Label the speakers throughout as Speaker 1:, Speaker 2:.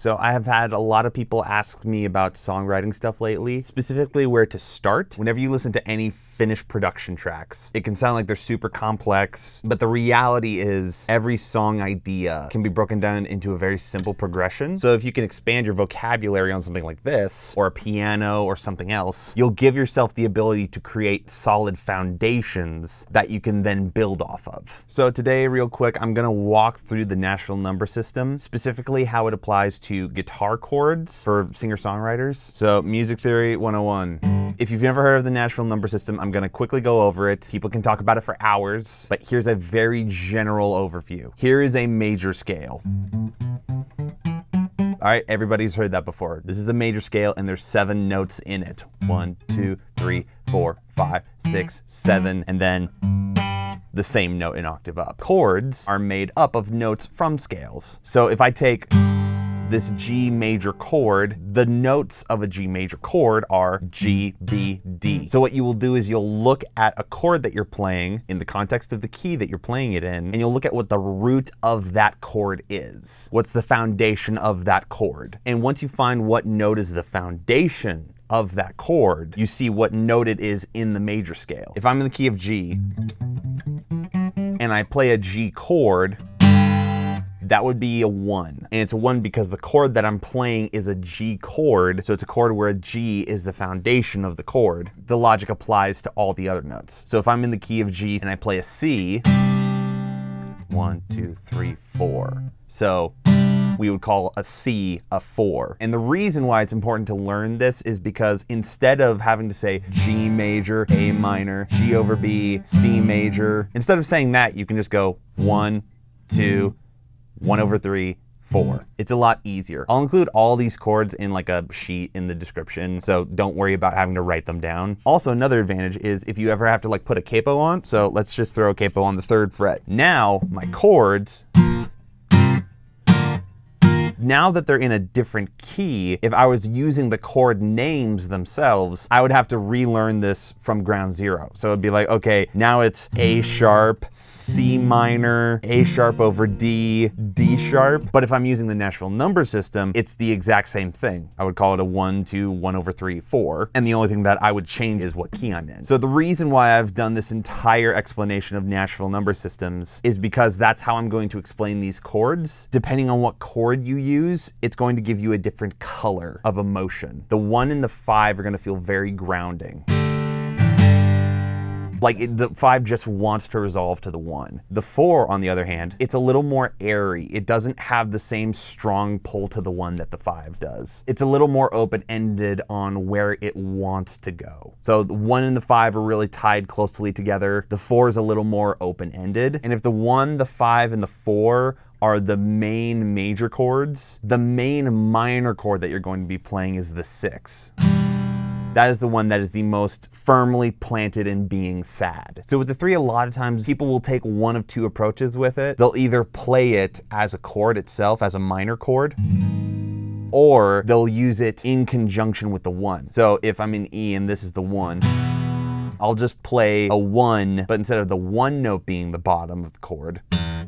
Speaker 1: So I have had a lot of people ask me about songwriting stuff lately, specifically where to start. Whenever you listen to any finished production tracks, it can sound like they're super complex, but the reality is every song idea can be broken down into a very simple progression. So if you can expand your vocabulary on something like this, or a piano or something else, you'll give yourself the ability to create solid foundations that you can then build off of. So today, real quick, I'm gonna walk through the Nashville number system, specifically how it applies to guitar chords for singer-songwriters. So Music Theory 101. If you've never heard of the Nashville number system, I'm gonna quickly go over it. People can talk about it for hours, but here's a very general overview. Here is a major scale. All right, everybody's heard that before. This is the major scale and there's 7 notes in it. 1, 2, 3, 4, 5, 6, 7, and then the same note an octave up. Chords are made up of notes from scales. So if I take this G major chord, the notes of a G major chord are G, B, D. So what you will do is you'll look at a chord that you're playing in the context of the key that you're playing it in, and you'll look at what the root of that chord is. What's the foundation of that chord? And once you find what note is the foundation of that chord, you see what note it is in the major scale. If I'm in the key of G and I play a G chord, that would be a 1. And it's a 1 because the chord that I'm playing is a G chord, so it's a chord where a G is the foundation of the chord. The logic applies to all the other notes. So if I'm in the key of G and I play a C, 1, 2, 3, 4. So we would call a C a 4. And the reason why it's important to learn this is because instead of having to say G major, A minor, G over B, C major, instead of saying that, you can just go 1, 2, 1 over 3, 4. It's a lot easier. I'll include all these chords in like a sheet in the description, so don't worry about having to write them down. Also, another advantage is if you ever have to like put a capo on, so let's just throw a capo on the 3rd fret. Now, my chords, now that they're in a different key, if I was using the chord names themselves, I would have to relearn this from ground zero. So it'd be like, okay, now it's A sharp, C minor, A sharp over D, D sharp. But if I'm using the Nashville number system, it's the exact same thing. I would call it a 1, 2, 1 over 3, 4. And the only thing that I would change is what key I'm in. So the reason why I've done this entire explanation of Nashville number systems is because that's how I'm going to explain these chords. Depending on what chord you use, it's going to give you a different color of emotion. The 1 and the 5 are going to feel very grounding. Like the 5 just wants to resolve to the 1. The 4, on the other hand, it's a little more airy. It doesn't have the same strong pull to the 1 that the 5 does. It's a little more open-ended on where it wants to go. So the 1 and the 5 are really tied closely together. The 4 is a little more open-ended. And if the 1, the 5, and the 4 are the main major chords, the main minor chord that you're going to be playing is the 6. That is the one that is the most firmly planted in being sad. So with the 3, a lot of times people will take one of 2 approaches with it. They'll either play it as a chord itself, as a minor chord, or they'll use it in conjunction with the 1. So if I'm in E and this is the 1, I'll just play a 1, but instead of the 1 note being the bottom of the chord,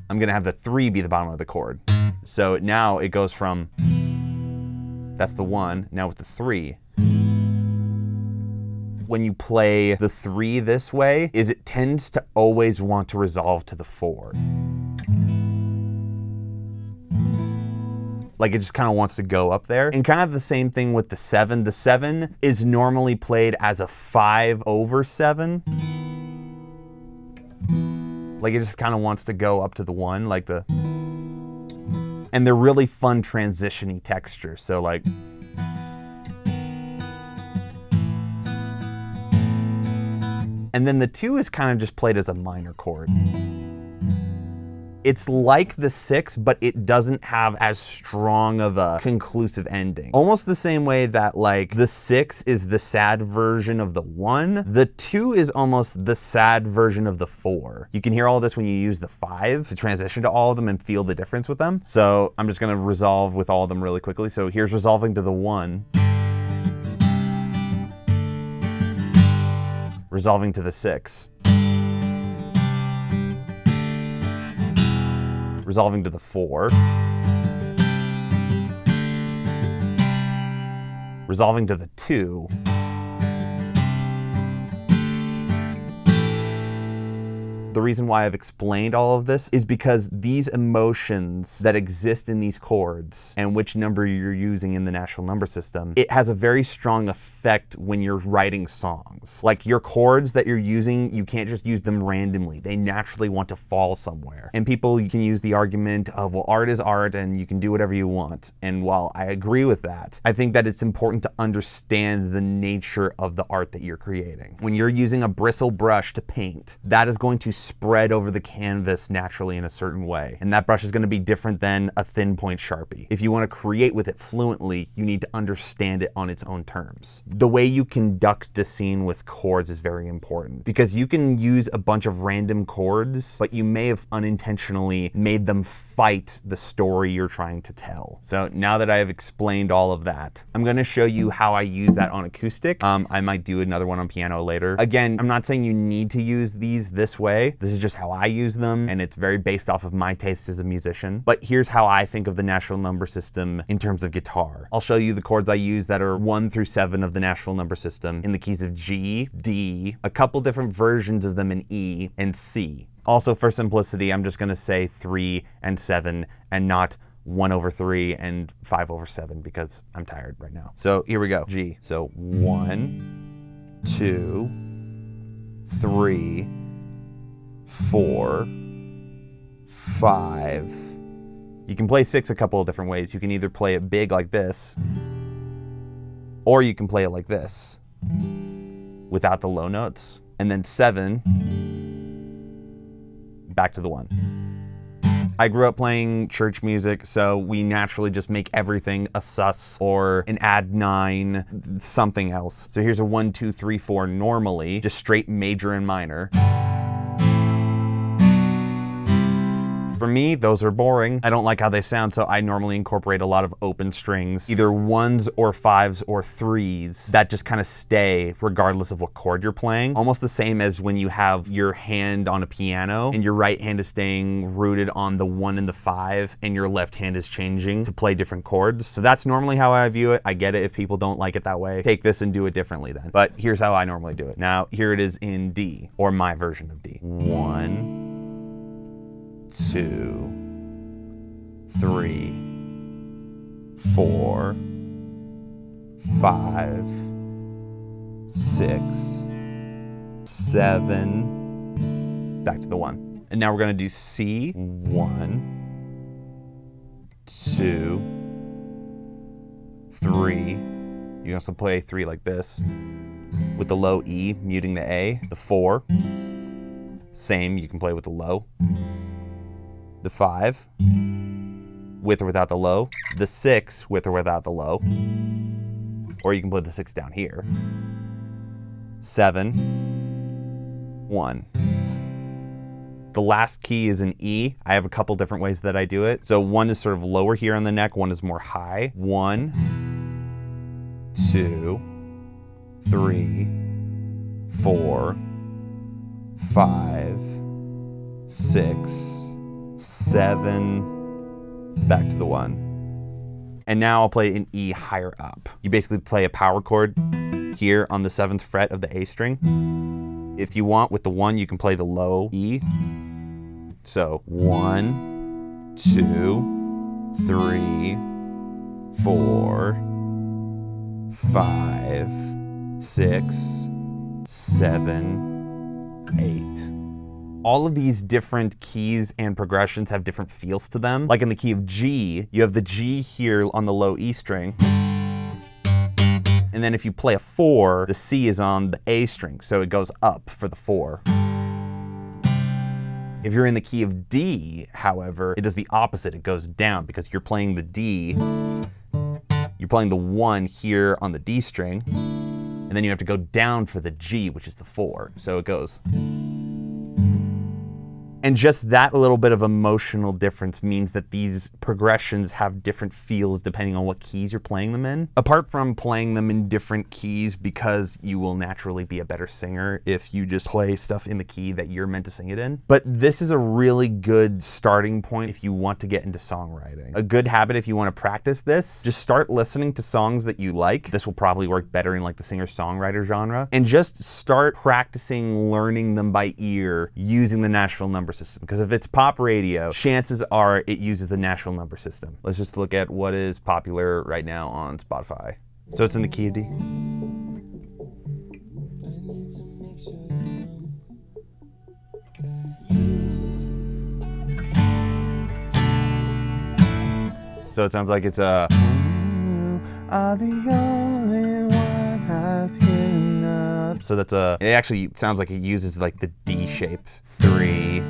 Speaker 1: I'm gonna have the 3 be the bottom of the chord. So now it goes from, that's the 1, now with the 3. When you play the 3 this way, is it tends to always want to resolve to the 4. Like it just kind of wants to go up there. And kind of the same thing with the 7. The 7 is normally played as a 5 over 7. Like it just kind of wants to go up to the 1, like the, and they're really fun transition-y textures. So like, and then the 2 is kind of just played as a minor chord. It's like the 6, but it doesn't have as strong of a conclusive ending. Almost the same way that like the 6 is the sad version of the 1, the 2 is almost the sad version of the 4. You can hear all this when you use the 5 to transition to all of them and feel the difference with them. So I'm just gonna resolve with all of them really quickly. So here's resolving to the 1. Resolving to the 6. Resolving to the 4. resolving to the 2. The reason why I've explained all of this is because these emotions that exist in these chords and which number you're using in the Nashville number system, it has a very strong effect when you're writing songs. Like your chords that you're using, you can't just use them randomly. They naturally want to fall somewhere. And people can use the argument of, well, art is art and you can do whatever you want. And while I agree with that, I think that it's important to understand the nature of the art that you're creating. When you're using a bristle brush to paint, that is going to spread over the canvas naturally in a certain way. And that brush is going to be different than a thin point Sharpie. If you want to create with it fluently, you need to understand it on its own terms. The way you conduct a scene with chords is very important because you can use a bunch of random chords, but you may have unintentionally made them fight the story you're trying to tell. So now that I have explained all of that, I'm going to show you how I use that on acoustic. I might do another one on piano later. Again, I'm not saying you need to use these this way. This is just how I use them, and it's very based off of my taste as a musician. But here's how I think of the Nashville number system in terms of guitar. I'll show you the chords I use that are 1 through 7 of the Nashville number system in the keys of G, D, a couple different versions of them in E, and C. Also, for simplicity, I'm just gonna say 3 and 7 and not 1/3 and 5/7 because I'm tired right now. So here we go, G. So 1, 2, 3, 4, 5. You can play 6 a couple of different ways. You can either play it big like this, or you can play it like this, without the low notes. And then 7, back to the 1. I grew up playing church music, so we naturally just make everything a sus or an add 9, something else. So here's a 1, 2, 3, 4 normally, just straight major and minor. For me, those are boring. I don't like how they sound, so I normally incorporate a lot of open strings, either 1s or 5s or 3s that just kind of stay regardless of what chord you're playing. Almost the same as when you have your hand on a piano and your right hand is staying rooted on the 1 and the 5 and your left hand is changing to play different chords. So that's normally how I view it. I get it if people don't like it that way. Take this and do it differently then. But here's how I normally do it. Now, here it is in D, or my version of D. 1, 2, 3, 4, 5, 6, 7, back to the 1. And now we're gonna do C, 1, 2, 3. You can also play 3 like this, with the low E, muting the A. The 4, same, you can play with the low. The 5, with or without the low. The 6, with or without the low. Or you can play the 6 down here. 7, 1. The last key is an E. I have a couple different ways that I do it. So 1 is sort of lower here on the neck, 1 is more high. 1, 2, 3, 4, 5, 6, 7, back to the 1. And now I'll play an E higher up. You basically play a power chord here on the 7th fret of the A string. If you want, with the 1, you can play the low E. So 1, 2, 3, 4, 5, 6, 7, 8. All of these different keys and progressions have different feels to them. Like in the key of G, you have the G here on the low E string. And then if you play a 4, the C is on the A string, so it goes up for the 4. If you're in the key of D, however, it does the opposite. It goes down because you're playing the D, you're playing the 1 here on the D string, and then you have to go down for the G, which is the 4. So it goes. And just that little bit of emotional difference means that these progressions have different feels depending on what keys you're playing them in. Apart from playing them in different keys, because you will naturally be a better singer if you just play stuff in the key that you're meant to sing it in. But this is a really good starting point if you want to get into songwriting. A good habit if you want to practice this, just start listening to songs that you like. This will probably work better in like the singer-songwriter genre. And just start practicing learning them by ear using the Nashville number system. Because if it's pop radio, chances are it uses the Nashville number system. Let's just look at what is popular right now on Spotify. So it's in the key of D. So it sounds like it's a are the only one I've given up. So that's a, it actually sounds like it uses like the D shape. 3,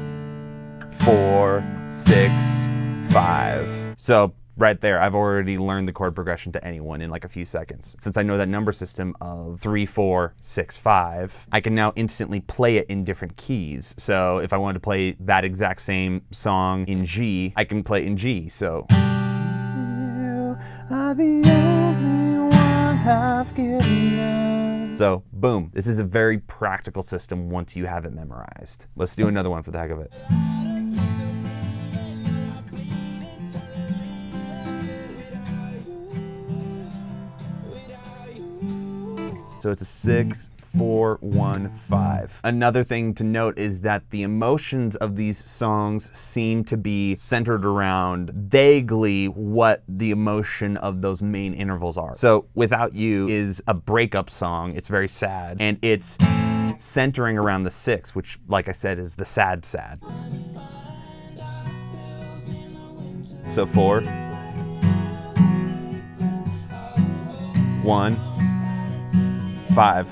Speaker 1: 4, 6, 5. So right there, I've already learned the chord progression to anyone in like a few seconds. Since I know that number system of 3, 4, 6, 5, I can now instantly play it in different keys. So if I wanted to play that exact same song in G, I can play it in G. So you are the only one I've given up. So boom, this is a very practical system once you have it memorized. Let's do another one for the heck of it. So it's a 6, 4, 1, 5. Another thing to note is that the emotions of these songs seem to be centered around vaguely what the emotion of those main intervals are. So Without You is a breakup song. It's very sad. And it's centering around the 6, which, like I said, is the sad. So 4, 1, 5.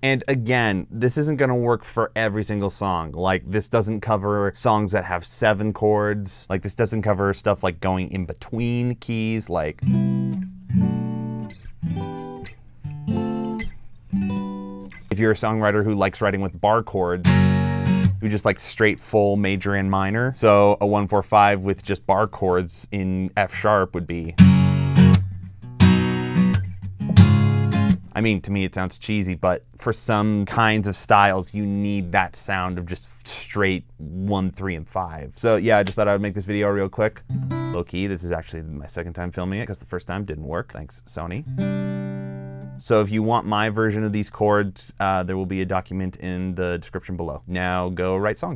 Speaker 1: And again, this isn't gonna work for every single song. Like, this doesn't cover songs that have 7 chords. Like, this doesn't cover stuff like going in between keys, like. If you're a songwriter who likes writing with bar chords, who just like straight full major and minor, so a 1, 4, 5 with just bar chords in F sharp would be. I mean, to me it sounds cheesy, but for some kinds of styles, you need that sound of just straight 1, 3, and 5. So yeah, I just thought I would make this video real quick. Low key, this is actually my second time filming it because the first time didn't work. Thanks, Sony. So if you want my version of these chords, there will be a document in the description below. Now go write songs.